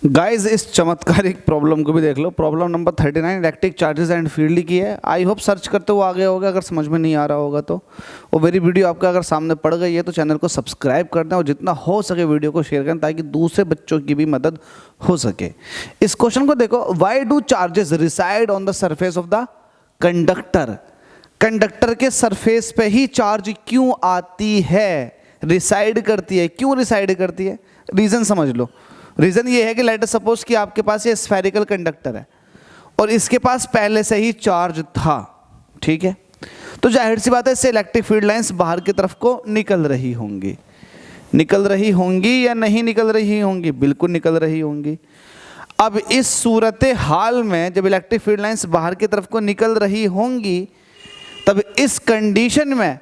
Guys इस चमत्कारिक problem को भी देख लो। Problem number 39 electric charges and field की है। आई होप सर्च करते हुए आगे होगा, अगर समझ में नहीं आ रहा होगा तो वो मेरी वीडियो आपका अगर सामने पड़ गई है तो चैनल को सब्सक्राइब कर दें और जितना हो सके वीडियो को शेयर करें ताकि दूसरे बच्चों की भी मदद हो सके। इस क्वेश्चन को देखो, why do charges reside on the surface of the conductor. Conductor के सरफेस पे ही चार्ज क्यों आती है, रिसाइड करती है। क्यों रिसाइड करती है, रीजन समझ लो। रीजन ये है कि लेट अस सपोज कि आपके पास ये स्फेरिकल कंडक्टर है और इसके पास पहले से ही चार्ज था, ठीक है। तो जाहिर सी बात है इससे इलेक्ट्रिक फील्ड लाइंस बाहर की तरफ को निकल रही होंगी। निकल रही होंगी या नहीं निकल रही होंगी, बिल्कुल निकल रही होंगी। अब इस सूरत हाल में जब इलेक्ट्रिक फील्ड लाइंस बाहर की तरफ को निकल रही होंगी तब इस कंडीशन में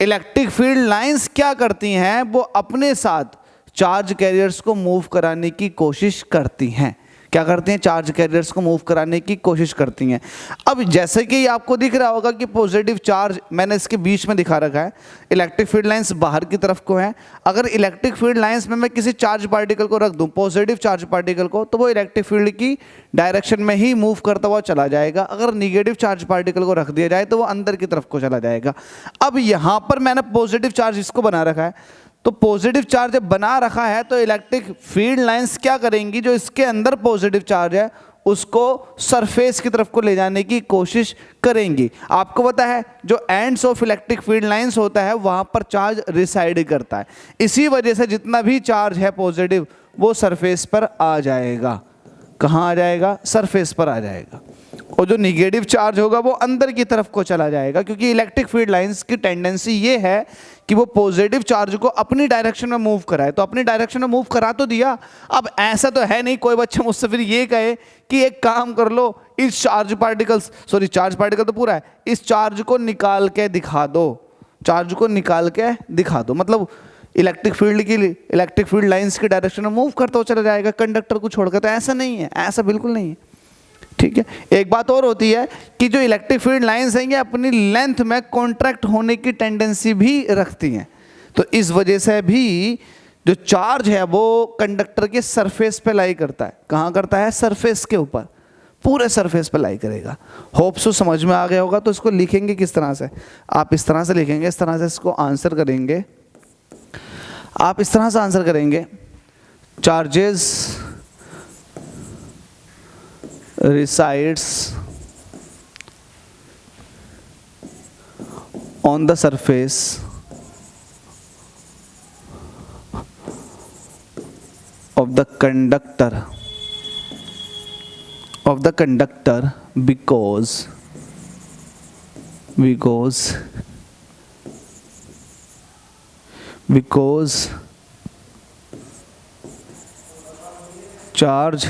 इलेक्ट्रिक फील्ड लाइंस क्या करती हैं, वो अपने साथ चार्ज कैरियर्स को मूव कराने की कोशिश करती हैं। क्या करती हैं, चार्ज कैरियर्स को मूव कराने की कोशिश करती हैं। अब जैसे कि आपको दिख रहा होगा कि पॉजिटिव चार्ज मैंने इसके बीच में दिखा रखा है, इलेक्ट्रिक फील्ड लाइंस बाहर की तरफ को है। अगर इलेक्ट्रिक फील्ड लाइंस में मैं किसी चार्ज पार्टिकल को रख दूं, पॉजिटिव चार्ज पार्टिकल को, तो वो इलेक्ट्रिक फील्ड की डायरेक्शन में ही मूव करता हुआ चला जाएगा। अगर निगेटिव चार्ज पार्टिकल को रख दिया जाए तो वो अंदर की तरफ को चला जाएगा। अब यहाँ पर मैंने पॉजिटिव चार्ज इसको बना रखा है, तो पॉजिटिव चार्ज जब बना रखा है तो इलेक्ट्रिक फील्ड लाइंस क्या करेंगी, जो इसके अंदर पॉजिटिव चार्ज है उसको सरफेस की तरफ को ले जाने की कोशिश करेंगी। आपको पता है जो ends of electric field lines होता है वहां पर चार्ज रिसाइड करता है। इसी वजह से जितना भी चार्ज है पॉजिटिव वो सरफेस पर आ जाएगा। कहाँ आ जाएगा, सरफेस पर आ जाएगा। और जो निगेटिव चार्ज होगा वो अंदर की तरफ को चला जाएगा, क्योंकि इलेक्ट्रिक फील्ड लाइंस की टेंडेंसी ये है कि वो पॉजिटिव चार्ज को अपनी डायरेक्शन में मूव कराए। तो अपनी डायरेक्शन में मूव करा तो दिया। अब ऐसा तो है नहीं कोई बच्चा मुझसे फिर ये कहे कि एक काम कर लो, इस चार्ज पार्टिकल तो पूरा है, इस चार्ज को निकाल के दिखा दो, चार्ज को निकाल के दिखा दो। मतलब इलेक्ट्रिक फील्ड लाइंस की डायरेक्शन में मूव करता हुआ चला जाएगा कंडक्टर को छोड़कर। तो ऐसा नहीं है, ऐसा बिल्कुल नहीं है, ठीक है। एक बात और होती है कि जो इलेक्ट्रिक फील्ड लाइंस हैं ये अपनी लेंथ में कॉन्ट्रैक्ट होने की टेंडेंसी भी रखती हैं। तो इस वजह से भी जो चार्ज है वो कंडक्टर के सरफेस पे लाई करता है। कहाँ करता है, सरफेस के ऊपर, पूरे सरफेस पे लाई करेगा। होप सो समझ में आ गया होगा। तो इसको लिखेंगे किस तरह से, आप इस तरह से लिखेंगे, इस तरह से इसको आंसर करेंगे। आप इस तरह से आंसर करेंगे, charges resides on the surface of the conductor because charge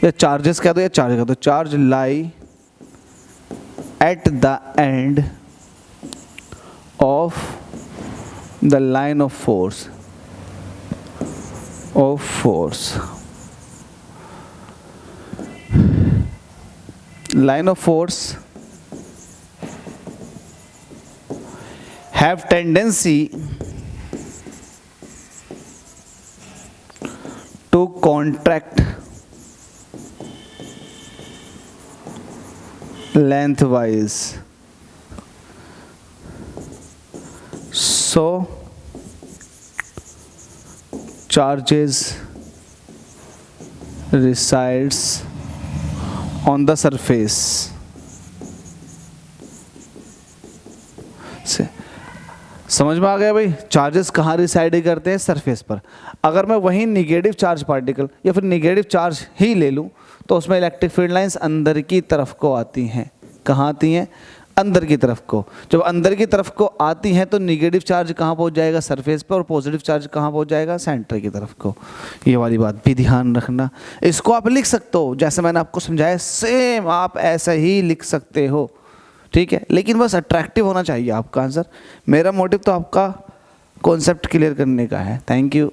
या चार्जेस कह दो या चार्ज कह दो, charge lie at the end of the line of force line of force have tendency to contract lengthwise. So charges resides on the surface. समझ में आ गया भाई, चार्जेस कहाँ रिसाइड करते हैं, सरफेस पर। अगर मैं वहीं निगेटिव चार्ज पार्टिकल या फिर निगेटिव चार्ज ही ले लूँ तो उसमें इलेक्ट्रिक फील्ड लाइंस अंदर की तरफ को आती हैं। कहाँ आती हैं, अंदर की तरफ को। जब अंदर की तरफ को आती हैं तो निगेटिव चार्ज कहाँ पहुँच जाएगा, सरफेस पर, और पॉजिटिव चार्ज कहाँ पहुँच जाएगा, सेंटर की तरफ को। ये वाली बात भी ध्यान रखना। इसको आप लिख सकते हो जैसे मैंने आपको समझाया, सेम आप ऐसा ही लिख सकते हो, ठीक है। लेकिन बस अट्रैक्टिव होना चाहिए आपका आंसर। मेरा मोटिव तो आपका कॉन्सेप्ट क्लियर करने का है। Thank you.